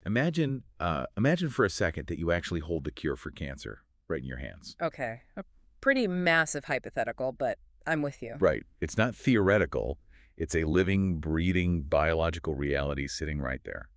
Imagine for a second that you actually hold the cure for cancer right in your hands. Okay. A pretty massive hypothetical, but I'm with you. Right. It's not theoretical. It's a living, breathing, biological reality sitting right there.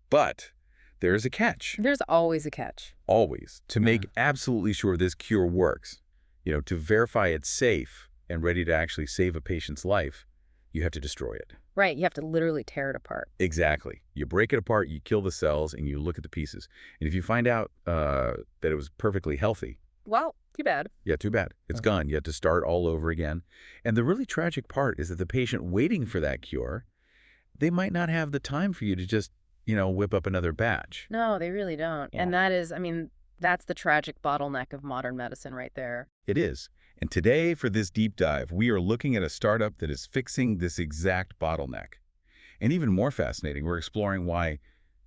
But there is a catch. There's always a catch. Always. To make absolutely sure this cure works, to verify it's safe and ready to actually save a patient's life, you have to destroy it. Right. You have to literally tear it apart. Exactly. You break it apart, you kill the cells, and you look at the pieces. And if you find out that it was perfectly healthy, Well, too bad. yeah, too bad. It's gone. You have to start all over again. And the really tragic part is that the patient waiting for that cure, they might not have the time for you to just, whip up another batch. No, they really don't. Yeah. And that is, that's the tragic bottleneck of modern medicine right there. It is. And today, for this deep dive, we are looking at a startup that is fixing this exact bottleneck. And even more fascinating, we're exploring why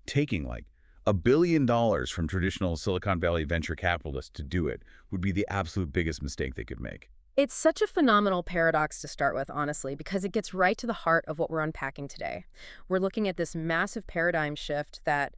taking like $1 billion from traditional Silicon Valley venture capitalists to do it would be the absolute biggest mistake they could make. It's such a phenomenal paradox to start with, honestly, because it gets right to the heart of what we're unpacking today. We're looking at this massive paradigm shift that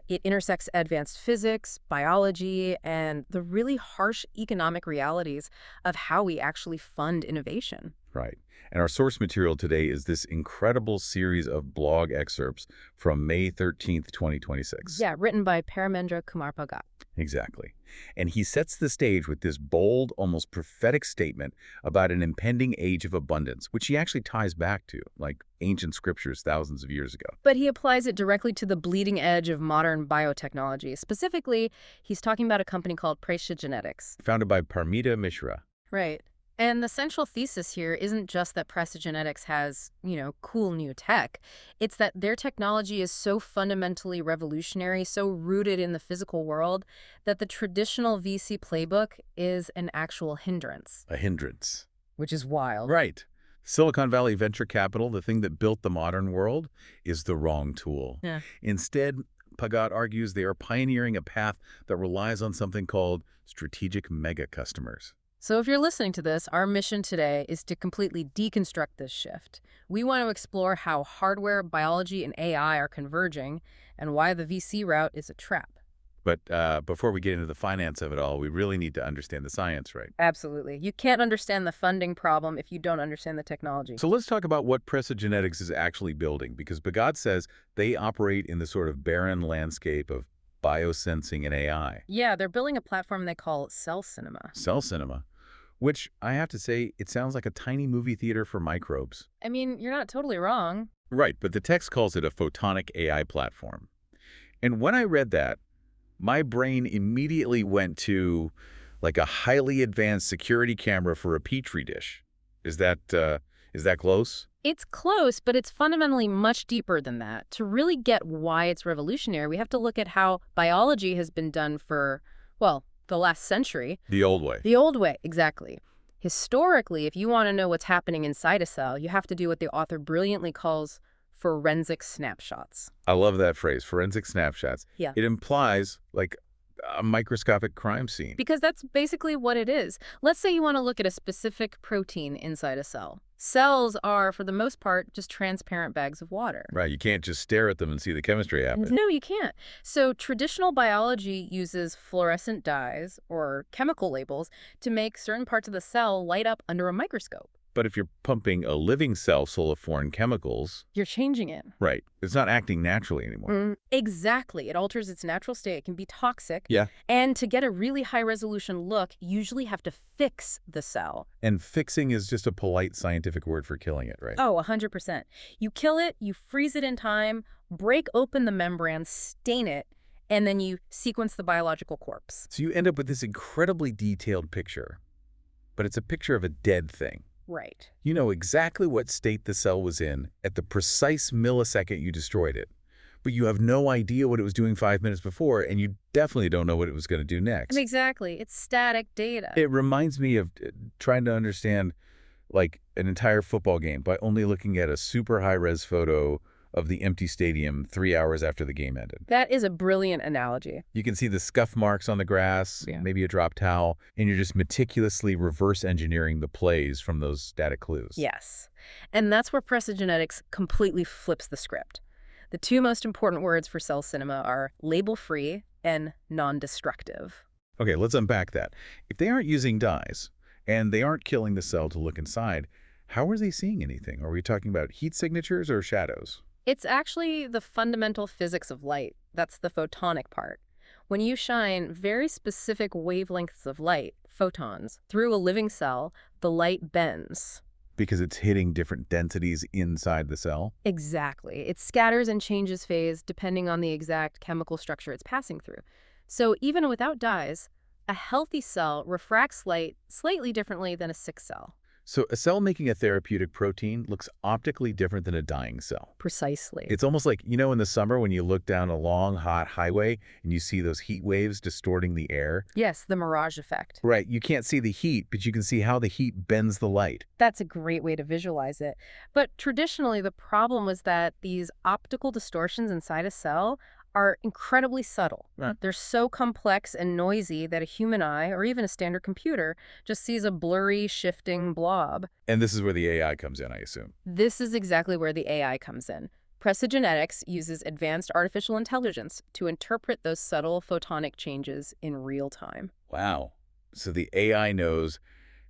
it intersects advanced physics, biology, and the really harsh economic realities of how we actually fund innovation. Right. And our source material today is this incredible series of blog excerpts from May 13th, 2026. Yeah, written by Paramendra Kumar Bhagat. Exactly. And he sets the stage with this bold, almost prophetic statement about an impending age of abundance, which he actually ties back to, like ancient scriptures thousands of years ago. But he applies it directly to the bleeding edge of modern biotechnology. Specifically, he's talking about a company called PreciGenetics. Founded by Parmita Mishra. Right. And the central thesis here isn't just that PreciGenetics has, cool new tech. It's that their technology is so fundamentally revolutionary, so rooted in the physical world, that the traditional VC playbook is an actual hindrance. A hindrance. Which is wild. Right. Silicon Valley venture capital, the thing that built the modern world, is the wrong tool. Yeah. Instead, Bhagat argues they are pioneering a path that relies on something called strategic mega customers. So if you're listening to this, our mission today is to completely deconstruct this shift. We want to explore how hardware, biology, and AI are converging and why the VC route is a trap. But before we get into the finance of it all, we really need to understand the science, right? Absolutely. You can't understand the funding problem if you don't understand the technology. So let's talk about what PreciGenetics is actually building, because Bhagat says they operate in the sort of barren landscape of biosensing and AI. Yeah, they're building a platform they call Cell Cinema. Cell cinema. Which, I have to say, it sounds like a tiny movie theater for microbes. You're not totally wrong. Right, but the text calls it a photonic-AI platform. And when I read that, my brain immediately went to, like, a highly advanced security camera for a Petri dish. Is that close? It's close, but it's fundamentally much deeper than that. To really get why it's revolutionary, we have to look at how biology has been done for, the last century. The old way. The old way, exactly. Historically, if you want to know what's happening inside a cell, you have to do what the author brilliantly calls forensic snapshots. I love that phrase, forensic snapshots. Yeah. It implies, like, a microscopic crime scene. Because that's basically what it is. Let's say you want to look at a specific protein inside a cell. Cells are, for the most part, just transparent bags of water. Right, you can't just stare at them and see the chemistry happen. No, you can't. So traditional biology uses fluorescent dyes or chemical labels to make certain parts of the cell light up under a microscope. But if you're pumping a living cell full of foreign chemicals... You're changing it. Right. It's not acting naturally anymore. Exactly. It alters its natural state. It can be toxic. Yeah. And to get a really high-resolution look, you usually have to fix the cell. And fixing is just a polite scientific word for killing it, right? Oh, 100%. You kill it, you freeze it in time, break open the membrane, stain it, and then you sequence the biological corpse. So you end up with this incredibly detailed picture. But it's a picture of a dead thing. Right. You know exactly what state the cell was in at the precise millisecond you destroyed it. But you have no idea what it was doing 5 minutes before, and you definitely don't know what it was going to do next. Exactly. It's static data. It reminds me of trying to understand, like, an entire football game by only looking at a super high-res photo of the empty stadium 3 hours after the game ended. That is a brilliant analogy. You can see the scuff marks on the grass, maybe a dropped towel, and you're just meticulously reverse engineering the plays from those static clues. Yes. And that's where PreciGenetics completely flips the script. The two most important words for cell cinema are label-free and non-destructive. Okay, let's unpack that. If they aren't using dyes, and they aren't killing the cell to look inside, how are they seeing anything? Are we talking about heat signatures or shadows? It's actually the fundamental physics of light. That's the photonic part. When you shine very specific wavelengths of light, photons, through a living cell, the light bends. Because it's hitting different densities inside the cell? Exactly. It scatters and changes phase depending on the exact chemical structure it's passing through. So even without dyes, a healthy cell refracts light slightly differently than a sick cell. So a cell making a therapeutic protein looks optically different than a dying cell. Precisely. It's almost like, in the summer when you look down a long, hot highway and you see those heat waves distorting the air. Yes, the mirage effect. Right, you can't see the heat, but you can see how the heat bends the light. That's a great way to visualize it. But traditionally, the problem was that these optical distortions inside a cell are incredibly subtle. Right. They're so complex and noisy that a human eye, or even a standard computer, just sees a blurry, shifting blob. And this is where the AI comes in, I assume. This is exactly where the AI comes in. PreciGenetics uses advanced artificial intelligence to interpret those subtle photonic changes in real time. Wow. So the AI knows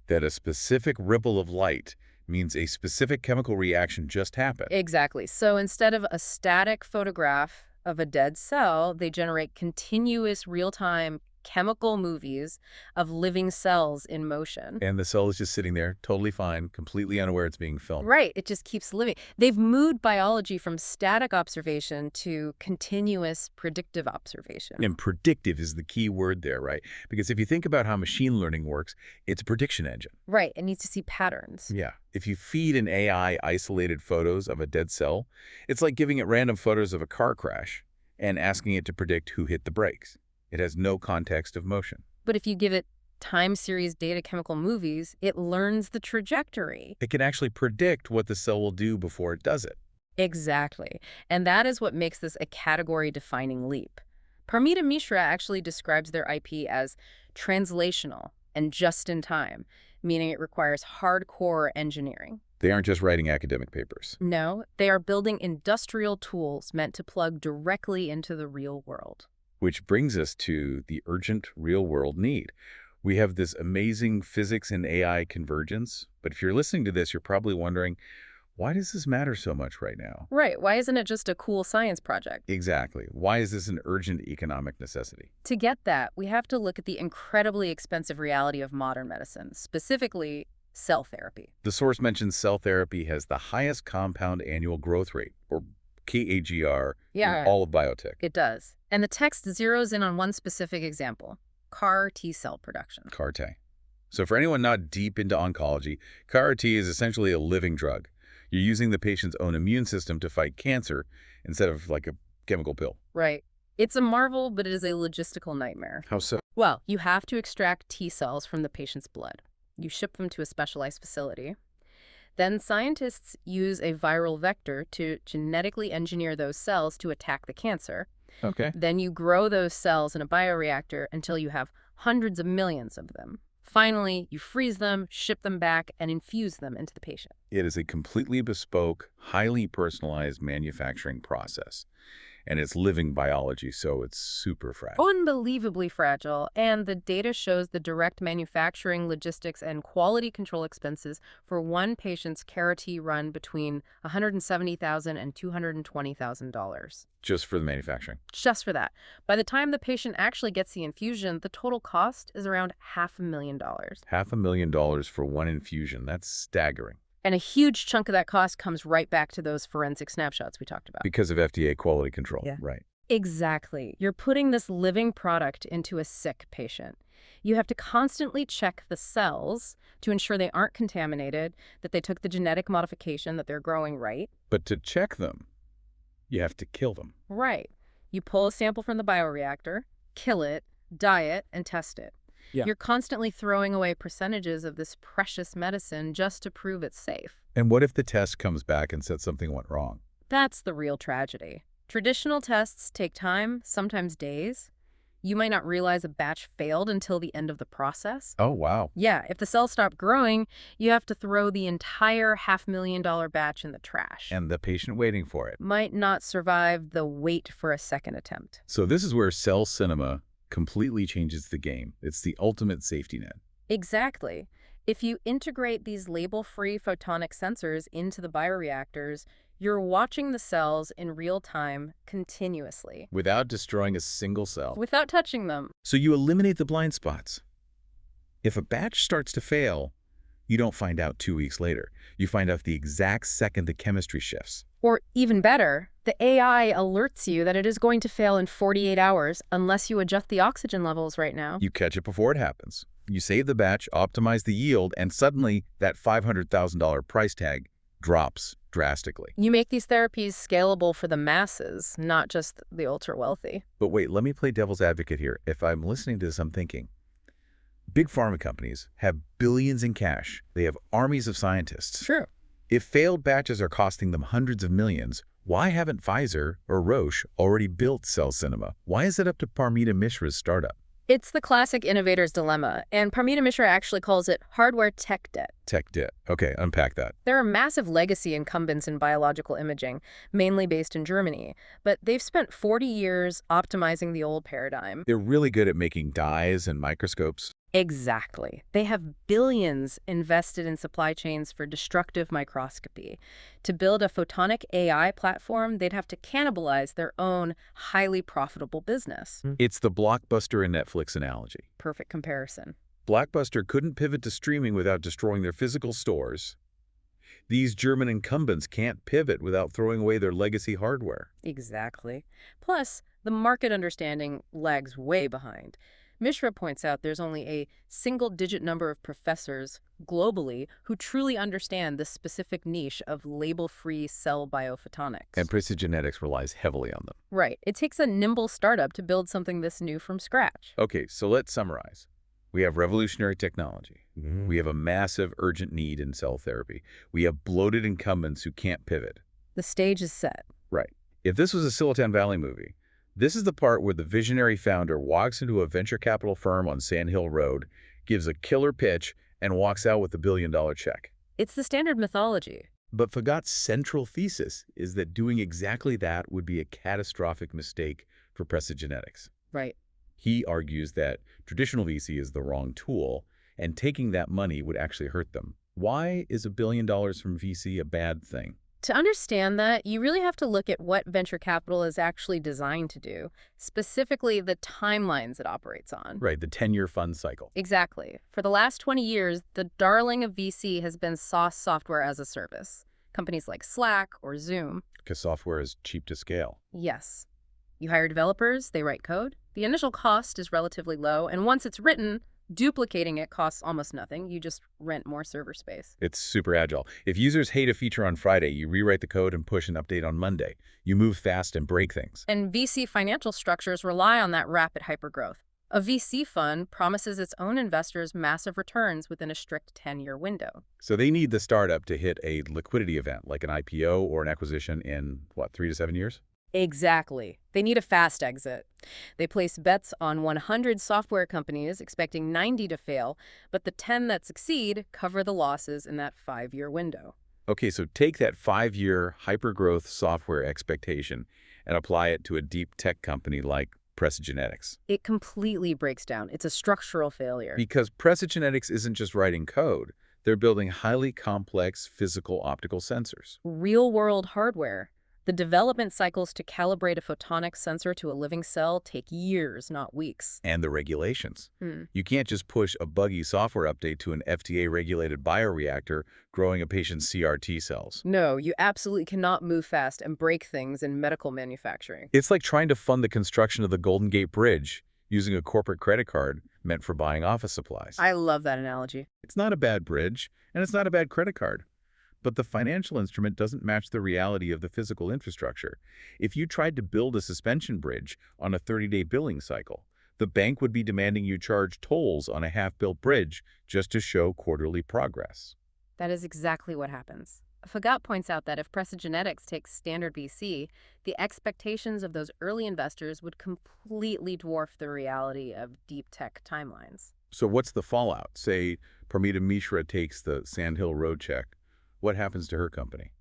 that a specific ripple of light means a specific chemical reaction just happened. Exactly. So instead of a static photograph of a dead cell, they generate continuous real-time chemical movies of living cells in motion. And the cell is just sitting there, totally fine, completely unaware it's being filmed. Right. It just keeps living. They've moved biology from static observation to continuous predictive observation. And predictive is the key word there, right? Because if you think about how machine learning works, it's a prediction engine. Right. It needs to see patterns. Yeah. If you feed an AI isolated photos of a dead cell, it's like giving it random photos of a car crash and asking it to predict who hit the brakes. It has no context of motion. But if you give it time series data chemical movies, it learns the trajectory. It can actually predict what the cell will do before it does it. Exactly. And that is what makes this a category-defining leap. Parmita Mishra actually describes their IP as translational and just-in-time, meaning it requires hardcore engineering. They aren't just writing academic papers. No, they are building industrial tools meant to plug directly into the real world. Which brings us to the urgent real-world need. We have this amazing physics and AI convergence, but if you're listening to this, you're probably wondering, why does this matter so much right now? Right. Why isn't it just a cool science project? Exactly. Why is this an urgent economic necessity? To get that, we have to look at the incredibly expensive reality of modern medicine, specifically cell therapy. The source mentions cell therapy has the highest compound annual growth rate, or CAGR, in all of biotech. It does. And the text zeroes in on one specific example, CAR T-cell production. CAR-T. So for anyone not deep into oncology, CAR-T is essentially a living drug. You're using the patient's own immune system to fight cancer instead of like a chemical pill. Right. It's a marvel, but it is a logistical nightmare. How so? Well, you have to extract T-cells from the patient's blood. You ship them to a specialized facility. Then scientists use a viral vector to genetically engineer those cells to attack the cancer. Okay. Then you grow those cells in a bioreactor until you have hundreds of millions of them. Finally, you freeze them, ship them back, and infuse them into the patient. It is a completely bespoke, highly personalized manufacturing process. And it's living biology, so it's super fragile. Unbelievably fragile, and the data shows the direct manufacturing, logistics, and quality control expenses for one patient's CAR-T run between $170,000 and $220,000. Just for the manufacturing. Just for that. By the time the patient actually gets the infusion, the total cost is around $500,000. $500,000 for one infusion. That's staggering. And a huge chunk of that cost comes right back to those forensic snapshots we talked about. Because of FDA quality control. Yeah. Right. Exactly. You're putting this living product into a sick patient. You have to constantly check the cells to ensure they aren't contaminated, that they took the genetic modification, that they're growing right. But to check them, you have to kill them. Right. You pull a sample from the bioreactor, kill it, dye it, and test it. Yeah. You're constantly throwing away percentages of this precious medicine just to prove it's safe. And what if the test comes back and said something went wrong? That's the real tragedy. Traditional tests take time, sometimes days. You might not realize a batch failed until the end of the process. Oh, wow. Yeah, if the cells stop growing, you have to throw the entire $500,000 batch in the trash. And the patient waiting for it. Might not survive the wait for a second attempt. So this is where cell cinema completely changes the game. It's the ultimate safety net. Exactly. If you integrate these label-free photonic sensors into the bioreactors, you're watching the cells in real time continuously, Without destroying a single cell. without touching them. So you eliminate the blind spots. If a batch starts to fail, you don't find out 2 weeks later. You find out the exact second the chemistry shifts. Or even better, the AI alerts you that it is going to fail in 48 hours unless you adjust the oxygen levels right now. You catch it before it happens. You save the batch, optimize the yield, and suddenly that $500,000 price tag drops drastically. You make these therapies scalable for the masses, not just the ultra-wealthy. But wait, let me play devil's advocate here. If I'm listening to this, I'm thinking, big pharma companies have billions in cash. They have armies of scientists. True. If failed batches are costing them hundreds of millions, why haven't Pfizer or Roche already built Cell Cinema? Why is it up to Parmeet Mishra's startup? It's the classic innovator's dilemma, and Parmeet Mishra actually calls it hardware tech debt. Tech debt. Okay, unpack that. There are massive legacy incumbents in biological imaging, mainly based in Germany, but they've spent 40 years optimizing the old paradigm. They're really good at making dyes and microscopes. Exactly. They have billions invested in supply chains for destructive microscopy. To build a photonic AI platform, they'd have to cannibalize their own highly profitable business. It's the Blockbuster and Netflix analogy. Perfect comparison. Blockbuster couldn't pivot to streaming without destroying their physical stores. These German incumbents can't pivot without throwing away their legacy hardware. Exactly. Plus, the market understanding lags way behind. Mishra points out there's only a single-digit number of professors globally who truly understand the specific niche of label-free cell biophotonics. And PreciGenetics relies heavily on them. Right. It takes a nimble startup to build something this new from scratch. Okay, so let's summarize. We have revolutionary technology. We have a massive urgent need in cell therapy. We have bloated incumbents who can't pivot. The stage is set. Right. If this was a Silicon Valley movie, this is the part where the visionary founder walks into a venture capital firm on Sand Hill Road, gives a killer pitch, and walks out with a billion-dollar check. It's the standard mythology. But Fagat's central thesis is that doing exactly that would be a catastrophic mistake for PreciGenetics. Right. He argues that traditional VC is the wrong tool, and taking that money would actually hurt them. Why is $1 billion from VC a bad thing? To understand that, you really have to look at what venture capital is actually designed to do, specifically the timelines it operates on. Right, the 10-year fund cycle. Exactly. For the last 20 years, the darling of VC has been SaaS software as a service. Companies like Slack or Zoom. Because software is cheap to scale. Yes. You hire developers, they write code. The initial cost is relatively low, and once it's written, duplicating it costs almost nothing. You just rent more server space. It's super agile. If users hate a feature on Friday, you rewrite the code and push an update on Monday. You move fast and break things. And VC financial structures rely on that rapid hypergrowth. A VC fund promises its own investors massive returns within a strict 10-year window. So they need the startup to hit a liquidity event, like an IPO or an acquisition in, what, 3 to 7 years? Exactly. They need a fast exit. They place bets on 100 software companies, expecting 90 to fail, but the 10 that succeed cover the losses in that 5-year window. Okay, so take that 5-year hypergrowth software expectation and apply it to a deep tech company like PreciGenetics. It completely breaks down. It's a structural failure. Because PreciGenetics isn't just writing code. They're building highly complex physical optical sensors. Real-world hardware. The development cycles to calibrate a photonic sensor to a living cell take years, not weeks. And the regulations. You can't just push a buggy software update to an FDA-regulated bioreactor growing a patient's CRT cells. No, you absolutely cannot move fast and break things in medical manufacturing. It's like trying to fund the construction of the Golden Gate Bridge using a corporate credit card meant for buying office supplies. I love that analogy. It's not a bad bridge, and it's not a bad credit card. But the financial instrument doesn't match the reality of the physical infrastructure. If you tried to build a suspension bridge on a 30-day billing cycle, the bank would be demanding you charge tolls on a half-built bridge just to show quarterly progress. That is exactly what happens. Fagat points out that if PreciGenetics takes standard VC, the expectations of those early investors would completely dwarf the reality of deep tech timelines. So what's the fallout? Say Parmita Mishra takes the Sandhill Road check. What happens to her company?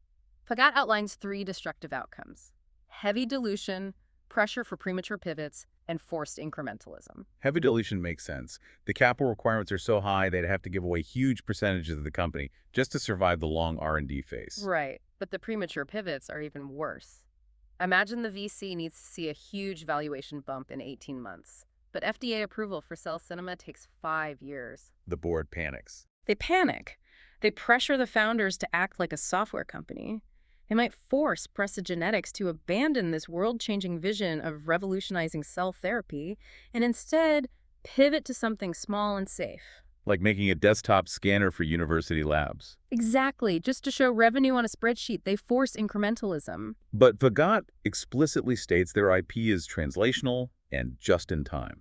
Fagat outlines three destructive outcomes: heavy dilution, pressure for premature pivots, and forced incrementalism. Heavy dilution makes sense. The capital requirements are so high they'd have to give away huge percentages of the company just to survive the long R&D phase. Right, but the premature pivots are even worse. Imagine the VC needs to see a huge valuation bump in 18 months. But FDA approval for cell cinema takes 5 years. The board panics. They panic. They pressure the founders to act like a software company. They might force PreciGenetics to abandon this world-changing vision of revolutionizing cell therapy and instead pivot to something small and safe. Like making a desktop scanner for university labs. Exactly. Just to show revenue on a spreadsheet, they force incrementalism. But Vagat explicitly states their IP is translational and just in time.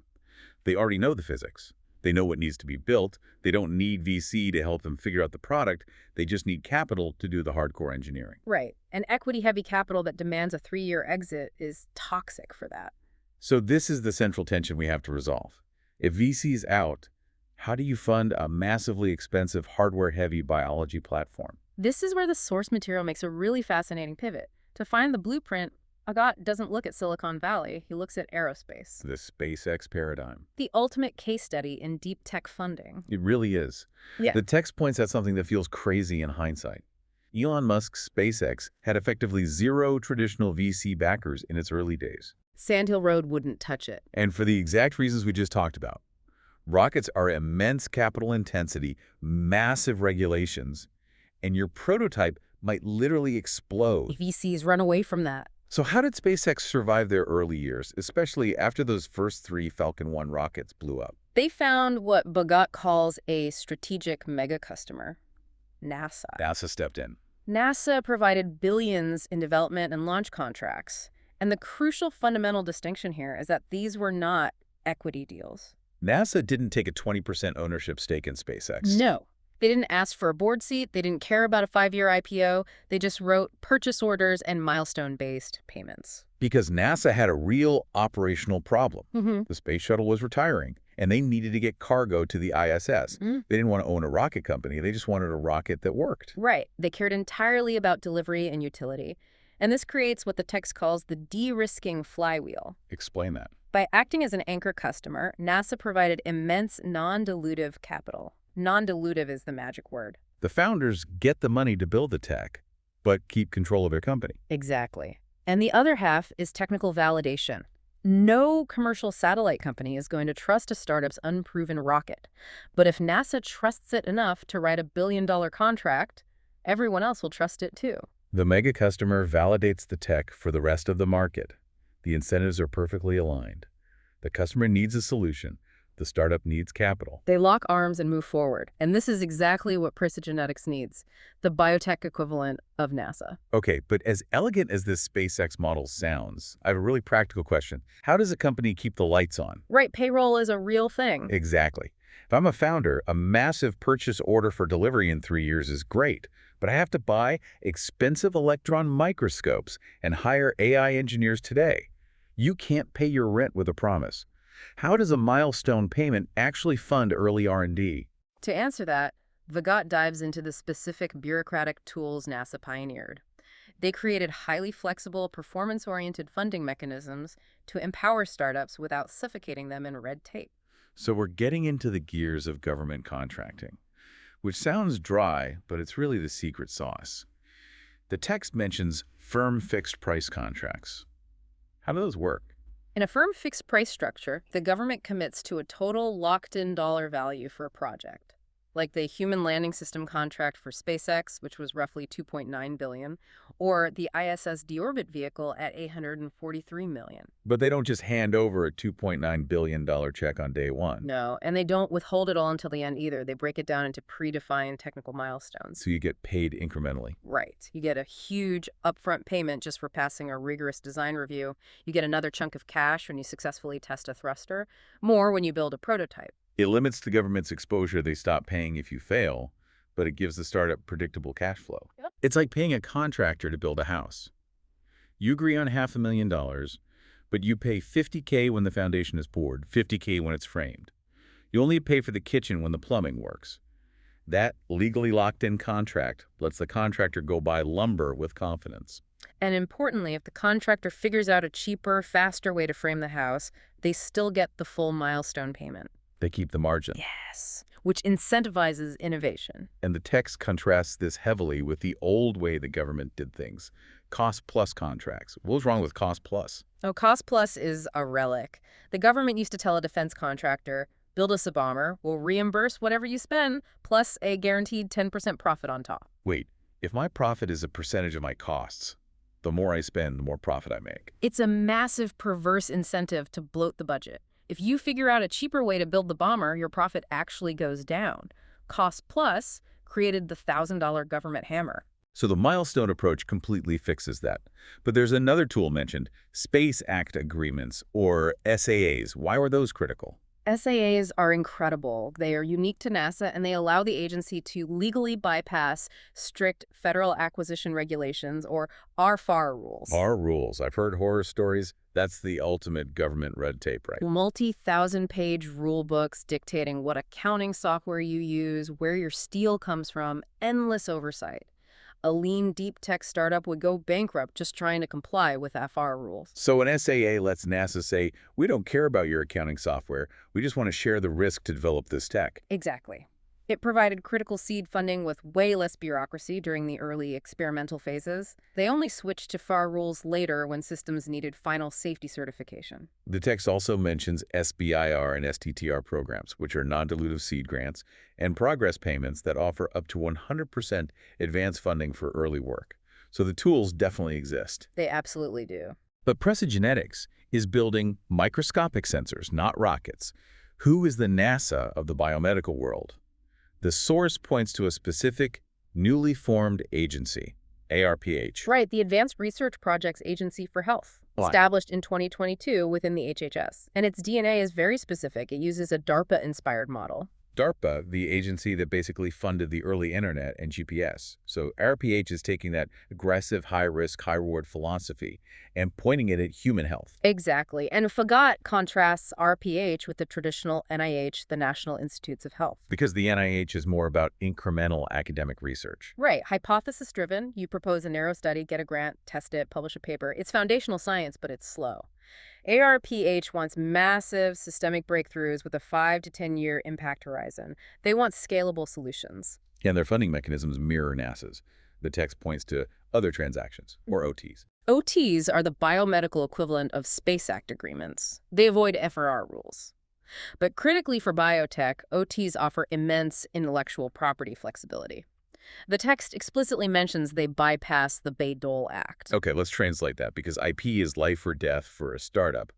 They already know the physics. They know what needs to be built. They don't need VC to help them figure out the product. They just need capital to do the hardcore engineering. Right. And equity-heavy capital that demands a 3-year exit is toxic for that. So this is the central tension we have to resolve. If VC's out, how do you fund a massively expensive hardware-heavy biology platform? This is where the source material makes a really fascinating pivot. To find the blueprint, Agat doesn't look at Silicon Valley, he looks at aerospace. The SpaceX paradigm. The ultimate case study in deep tech funding. It really is. Yeah. The text points at something that feels crazy in hindsight. Elon Musk's SpaceX had effectively zero traditional VC backers in its early days. Sandhill Road wouldn't touch it. And for the exact reasons we just talked about. Rockets are immense capital intensity, massive regulations, and your prototype might literally explode. VCs run away from that. So how did SpaceX survive their early years, especially after those first 3 Falcon 1 rockets blew up? They found what Bagat calls a strategic mega customer, NASA. NASA stepped in. NASA provided billions in development and launch contracts. And the crucial fundamental distinction here is that these were not equity deals. NASA didn't take a 20% ownership stake in SpaceX. No. They didn't ask for a board seat. They didn't care about a 5-year IPO. They just wrote purchase orders and milestone-based payments. Because NASA had a real operational problem. The space shuttle was retiring, and they needed to get cargo to the ISS. They didn't want to own a rocket company. They just wanted a rocket that worked. Right. They cared entirely about delivery and utility. And this creates what the text calls the de-risking flywheel. Explain that. By acting as an anchor customer, NASA provided immense non-dilutive capital. Non-dilutive is the magic word. The founders get the money to build the tech, but keep control of their company. Exactly. And the other half is technical validation. No commercial satellite company is going to trust a startup's unproven rocket. But if NASA trusts it enough to write a billion-dollar contract, everyone else will trust it too. The mega customer validates the tech for the rest of the market. The incentives are perfectly aligned. The customer needs a solution. The startup needs capital. They lock arms and move forward. And this is exactly what PreciGenetics needs, the biotech equivalent of NASA. Okay, but as elegant as this SpaceX model sounds, I have a really practical question. How does a company keep the lights on? Right, payroll is a real thing. Exactly. If I'm a founder, a massive purchase order for delivery in 3 years is great, but I have to buy expensive electron microscopes and hire AI engineers today. You can't pay your rent with a promise. How does a milestone payment actually fund early R&D? To answer that, Vagat dives into the specific bureaucratic tools NASA pioneered. They created highly flexible, performance-oriented funding mechanisms to empower startups without suffocating them in red tape. So we're getting into the gears of government contracting, which sounds dry, but it's really the secret sauce. The text mentions firm fixed-price contracts. How do those work? In a firm fixed price structure, the government commits to a total locked-in dollar value for a project, like the Human Landing System contract for SpaceX, which was roughly $2.9 billion, or the ISS deorbit vehicle at $843 million. But they don't just hand over a $2.9 billion check on day one. No, and they don't withhold it all until the end either. They break it down into predefined technical milestones. So you get paid incrementally. Right. You get a huge upfront payment just for passing a rigorous design review. You get another chunk of cash when you successfully test a thruster, more when you build a prototype. It limits the government's exposure. They stop paying if you fail, but it gives the startup predictable cash flow. Yep. It's like paying a contractor to build a house. You agree on $500,000, but you pay $50K when the foundation is poured, $50K when it's framed. You only pay for the kitchen when the plumbing works. That legally locked-in contract lets the contractor go buy lumber with confidence. And importantly, if the contractor figures out a cheaper, faster way to frame the house, they still get the full milestone payment. They keep the margin. Yes. Which incentivizes innovation. And the text contrasts this heavily with the old way the government did things, cost-plus contracts. What was wrong with cost-plus? Oh, cost plus is a relic. The government used to tell a defense contractor, build us a bomber, we'll reimburse whatever you spend, plus a guaranteed 10% profit on top. Wait, if my profit is a percentage of my costs, the more I spend, the more profit I make. It's a massive perverse incentive to bloat the budget. If you figure out a cheaper way to build the bomber, your profit actually goes down. Cost plus created the $1,000 government hammer. So the milestone approach completely fixes that. But there's another tool mentioned, Space Act Agreements, or SAAs. Why were those critical? SAAs are incredible. They are unique to NASA, and they allow the agency to legally bypass strict federal acquisition regulations, or ARFAR rules. Our rules. I've heard horror stories. That's the ultimate government red tape, right? Multi-thousand-page rule books dictating what accounting software you use, where your steel comes from, endless oversight. A lean, deep tech startup would go bankrupt just trying to comply with FR rules. So an SAA lets NASA say, we don't care about your accounting software. We just want to share the risk to develop this tech. Exactly. It provided critical seed funding with way less bureaucracy during the early experimental phases. They only switched to FAR rules later when systems needed final safety certification. The text also mentions SBIR and STTR programs, which are non-dilutive seed grants, and progress payments that offer up to 100% advance funding for early work. So the tools definitely exist. They absolutely do. But PreciGenetics is building microscopic sensors, not rockets. Who is the NASA of the biomedical world? The source points to a specific, newly formed agency, ARPA-H. Right, the Advanced Research Projects Agency for Health, established in 2022 within the HHS. And its DNA is very specific. It uses a DARPA-inspired model. DARPA, the agency that basically funded the early internet and GPS. So ARPA-H is taking that aggressive, high-risk, high-reward philosophy and pointing it at human health. Exactly. And FAGOT contrasts ARPA-H with the traditional NIH, the National Institutes of Health. Because the NIH is more about incremental academic research. Right. Hypothesis-driven. You propose a narrow study, get a grant, test it, publish a paper. It's foundational science, but it's slow. ARPA-H wants massive systemic breakthroughs with a 5 to 10-year impact horizon. They want scalable solutions. And their funding mechanisms mirror NASA's. The text points to other transactions, or OTs. OTs are the biomedical equivalent of SpaceX agreements. They avoid FRR rules. But critically for biotech, OTs offer immense intellectual property flexibility. The text explicitly mentions they bypass the Bayh-Dole Act. Okay, let's translate that, because IP is life or death for a startup.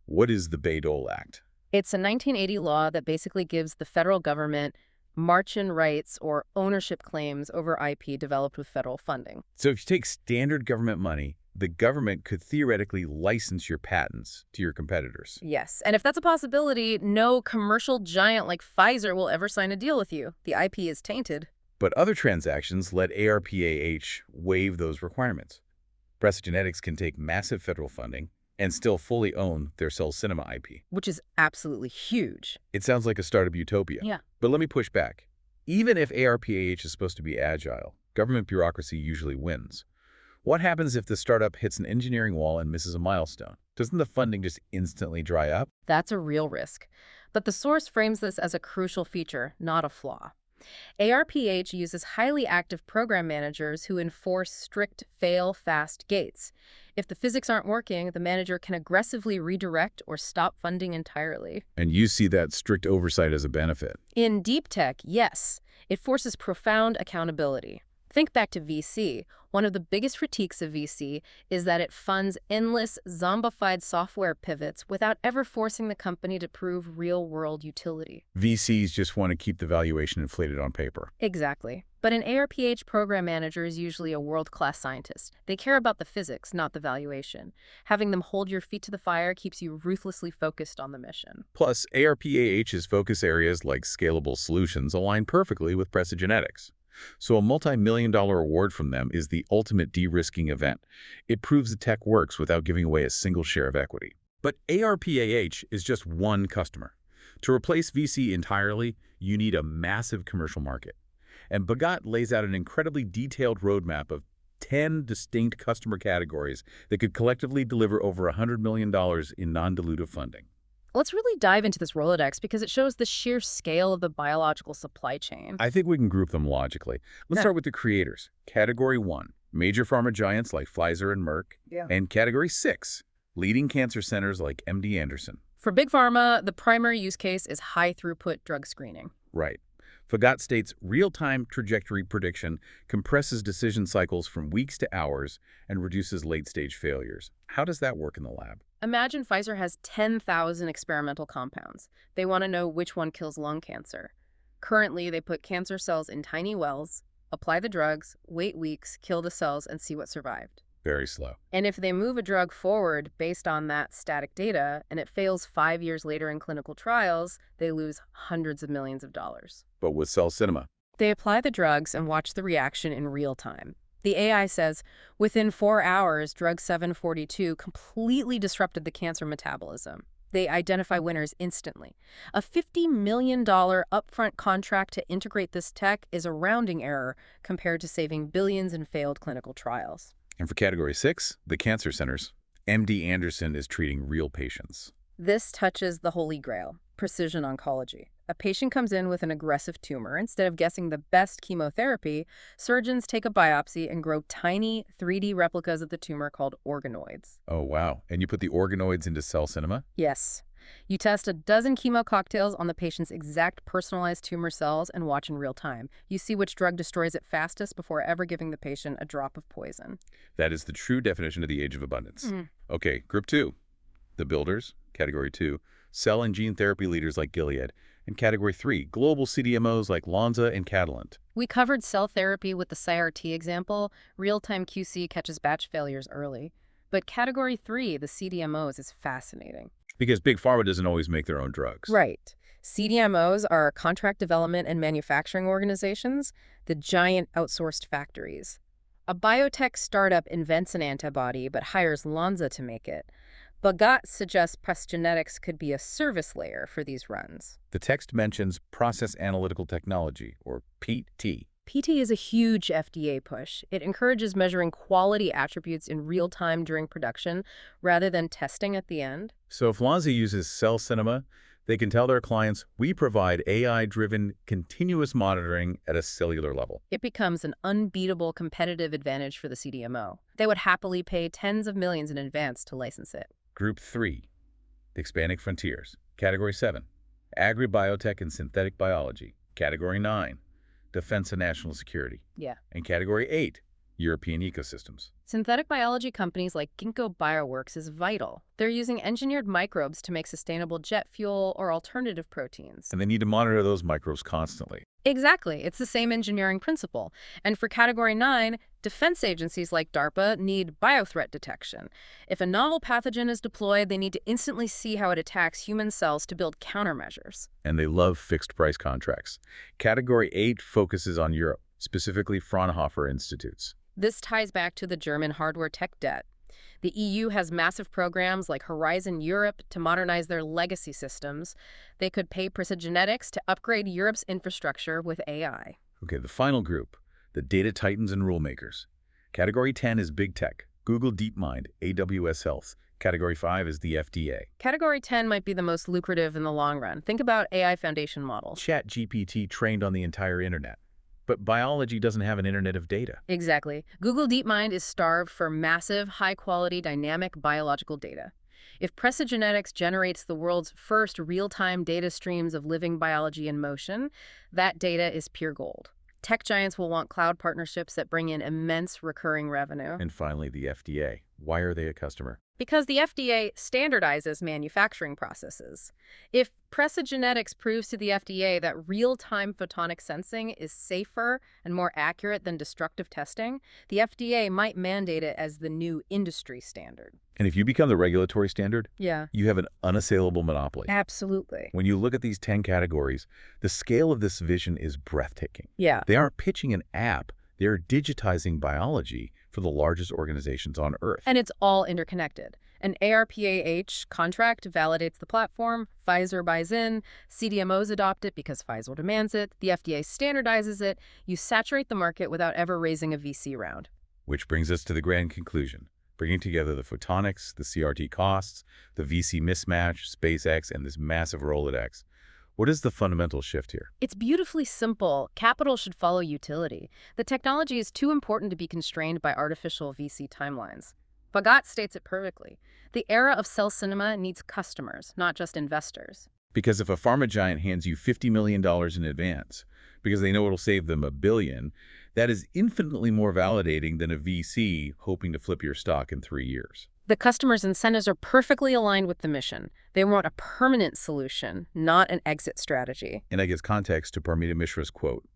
What is the Bayh-Dole Act? It's a 1980 law that basically gives the federal government march-in rights or ownership claims over IP developed with federal funding. So if you take standard government money, the government could theoretically license your patents to your competitors. Yes, and if that's a possibility, no commercial giant like Pfizer will ever sign a deal with you. The IP is tainted. But other transactions let ARPA-H waive those requirements. PreciGenetics can take massive federal funding and still fully own their cell cinema IP. Which is absolutely huge. It sounds like a startup utopia. Yeah. But let me push back. Even if ARPA-H is supposed to be agile, government bureaucracy usually wins. What happens if the startup hits an engineering wall and misses a milestone? Doesn't the funding just instantly dry up? That's a real risk. But the source frames this as a crucial feature, not a flaw. ARPA-H uses highly active program managers who enforce strict fail-fast gates. If the physics aren't working, the manager can aggressively redirect or stop funding entirely. And you see that strict oversight as a benefit. In deep tech, yes, it forces profound accountability. Think back to VC. One of the biggest critiques of VC is that it funds endless, zombified software pivots without ever forcing the company to prove real-world utility. VCs just want to keep the valuation inflated on paper. Exactly. But an ARPA-H program manager is usually a world-class scientist. They care about the physics, not the valuation. Having them hold your feet to the fire keeps you ruthlessly focused on the mission. Plus, ARPA-H's focus areas like scalable solutions align perfectly with PreciGenetics. So a multi-million-dollar award from them is the ultimate de-risking event. It proves the tech works without giving away a single share of equity. But ARPA-H is just one customer. To replace VC entirely, you need a massive commercial market. And Bhagat lays out an incredibly detailed roadmap of 10 distinct customer categories that could collectively deliver over $100 million in non-dilutive funding. Let's really dive into this Rolodex because it shows the sheer scale of the biological supply chain. I think we can group them logically. Let's start with the creators. Category 1, major pharma giants like Pfizer and Merck. Yeah. And Category 6, leading cancer centers like MD Anderson. For big pharma, the primary use case is high-throughput drug screening. Right. Bhagat states real-time trajectory prediction compresses decision cycles from weeks to hours and reduces late-stage failures. How does that work in the lab? Imagine Pfizer has 10,000 experimental compounds. They want to know which one kills lung cancer. Currently, they put cancer cells in tiny wells, apply the drugs, wait weeks, kill the cells, and see what survived. Very slow. And if they move a drug forward based on that static data and it fails 5 years later in clinical trials, they lose hundreds of millions of dollars. But with cell cinema, They apply the drugs and watch the reaction in real time. The AI says, within 4 hours, drug 742 completely disrupted the cancer metabolism. They identify winners instantly. A $50 million upfront contract to integrate this tech is a rounding error compared to saving billions in failed clinical trials. and for Category 6, the cancer centers, MD Anderson is treating real patients. This touches the holy grail, precision oncology. A patient comes in with an aggressive tumor. Instead of guessing the best chemotherapy, surgeons take a biopsy and grow tiny 3D replicas of the tumor called organoids. Oh, wow. And you put the organoids into cell cinema? Yes. You test a dozen chemo cocktails on the patient's exact personalized tumor cells and watch in real time. You see which drug destroys it fastest before ever giving the patient a drop of poison. That is the true definition of the age of abundance. Okay, Group 2, the builders, Category 2, cell and gene therapy leaders like Gilead, and Category 3, global CDMOs like Lonza and Catalent. We covered cell therapy with the CRT example. Real-time QC catches batch failures early. But Category 3, the CDMOs, is fascinating. Because Big Pharma doesn't always make their own drugs. Right. CDMOs are contract development and manufacturing organizations, the giant outsourced factories. A biotech startup invents an antibody but hires Lonza to make it. Bhagat suggests PreciGenetics could be a service layer for these runs. The text mentions process analytical technology, or PT. PT is a huge FDA push. It encourages measuring quality attributes in real time during production rather than testing at the end. So if Lonza uses cell cinema, they can tell their clients, we provide AI-driven continuous monitoring at a cellular level. It becomes an unbeatable competitive advantage for the CDMO. They would happily pay tens of millions in advance to license it. Group 3, the expanding frontiers. Category 7, agri-biotech and synthetic biology. Category 9, defense and national security. Yeah. And Category 8, European ecosystems. Synthetic biology companies like Ginkgo Bioworks is vital. They're using engineered microbes to make sustainable jet fuel or alternative proteins. And they need to monitor those microbes constantly. Exactly. It's the same engineering principle. And for Category 9, defense agencies like DARPA need biothreat detection. If a novel pathogen is deployed, they need to instantly see how it attacks human cells to build countermeasures. And they love fixed-price contracts. Category 8 focuses on Europe, specifically Fraunhofer Institutes. This ties back to the German hardware tech debt. The EU has massive programs like Horizon Europe to modernize their legacy systems. They could pay PreciGenetics to upgrade Europe's infrastructure with AI. Okay, the final group, the data titans and rule makers. Category 10 is big tech, Google DeepMind, AWS Health. Category 5 is the FDA. Category 10 might be the most lucrative in the long run. Think about AI foundation models. ChatGPT trained on the entire internet. But biology doesn't have an internet of data. Exactly. Google DeepMind is starved for massive, high-quality, dynamic biological data. If PreciGenetics generates the world's first real-time data streams of living biology in motion, that data is pure gold. Tech giants will want cloud partnerships that bring in immense recurring revenue. And finally, the FDA. Why are they a customer? because the FDA standardizes manufacturing processes. If PreciGenetics proves to the FDA that real-time photonic sensing is safer and more accurate than destructive testing, the FDA might mandate it as the new industry standard. And if you become the regulatory standard, Yeah, you have an unassailable monopoly. absolutely. When you look at these 10 categories, the scale of this vision is breathtaking. Yeah. They aren't pitching an app, they're digitizing biology for the largest organizations on Earth. And it's all interconnected. An ARPA-H contract validates the platform, Pfizer buys in, CDMOs adopt it because Pfizer demands it, the FDA standardizes it, you saturate the market without ever raising a VC round. Which brings us to the grand conclusion, bringing together the photonics, the CRT costs, the VC mismatch, SpaceX, and this massive Rolodex. What is the fundamental shift here? It's beautifully simple. Capital should follow utility. The technology is too important to be constrained by artificial VC timelines. Bhagat states it perfectly. The era of cell cinema needs customers, not just investors. Because if a pharma giant hands you $50 million in advance, because they know it'll save them $1 billion, that is infinitely more validating than a VC hoping to flip your stock in 3 years. The customers' incentives are perfectly aligned with the mission. They want a permanent solution, not an exit strategy. And that gives context to Parmita Mishra's quote,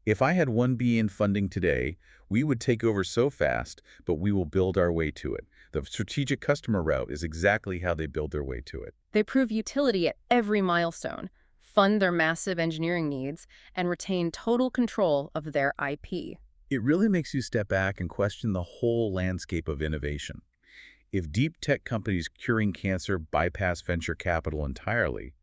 "If I had $1 billion in funding today, we would take over so fast, but we will build our way to it." The strategic customer route is exactly how they build their way to it. They prove utility at every milestone, fund their massive engineering needs, and retain total control of their IP. It really makes you step back and question the whole landscape of innovation. If deep tech companies curing cancer bypass venture capital entirely,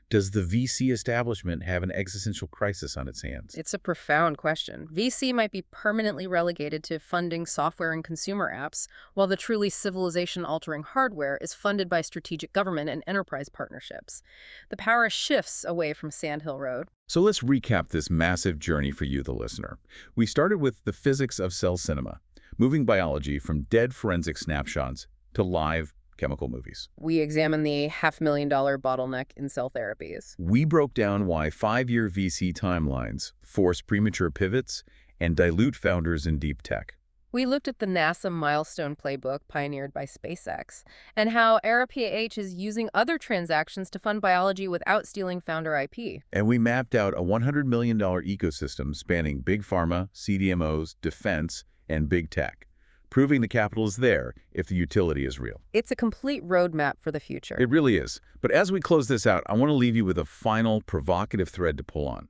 does the VC establishment have an existential crisis on its hands? It's a profound question. VC might be permanently relegated to funding software and consumer apps, while the truly civilization-altering hardware is funded by strategic government and enterprise partnerships. The power shifts away from Sandhill Road. So let's recap this massive journey for you, the listener. We started with the physics of cell cinema, moving biology from dead forensic snapshots to live chemical movies. We examine the $500,000 bottleneck in cell therapies. We broke down why 5-year VC timelines force premature pivots and dilute founders in deep tech. We looked at the NASA milestone playbook pioneered by SpaceX and how ARPA-H is using other transactions to fund biology without stealing founder IP. And we mapped out a $100 million ecosystem spanning big pharma, CDMOs, defense, and big tech, proving the capital is there if the utility is real. It's a complete roadmap for the future. It really is. But as we close this out, I want to leave you with a final provocative thread to pull on.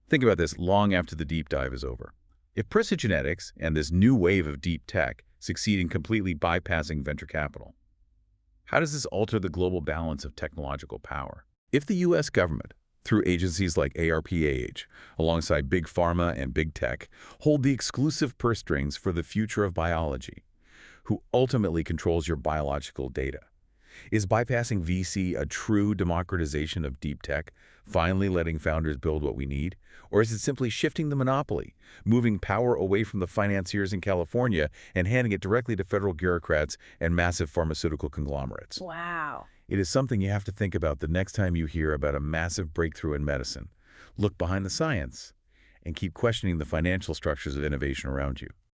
Think about this long after the deep dive is over. If PreciGenetics and this new wave of deep tech succeed in completely bypassing venture capital, how does this alter the global balance of technological power? If the U.S. government, through agencies like ARPA-H, alongside big pharma and big tech, hold the exclusive purse strings for the future of biology, who ultimately controls your biological data, is bypassing VC a true democratization of deep tech, finally letting founders build what we need? Or is it simply shifting the monopoly, moving power away from the financiers in California and handing it directly to federal bureaucrats and massive pharmaceutical conglomerates? Wow. It is something you have to think about the next time you hear about a massive breakthrough in medicine. Look behind the science and keep questioning the financial structures of innovation around you.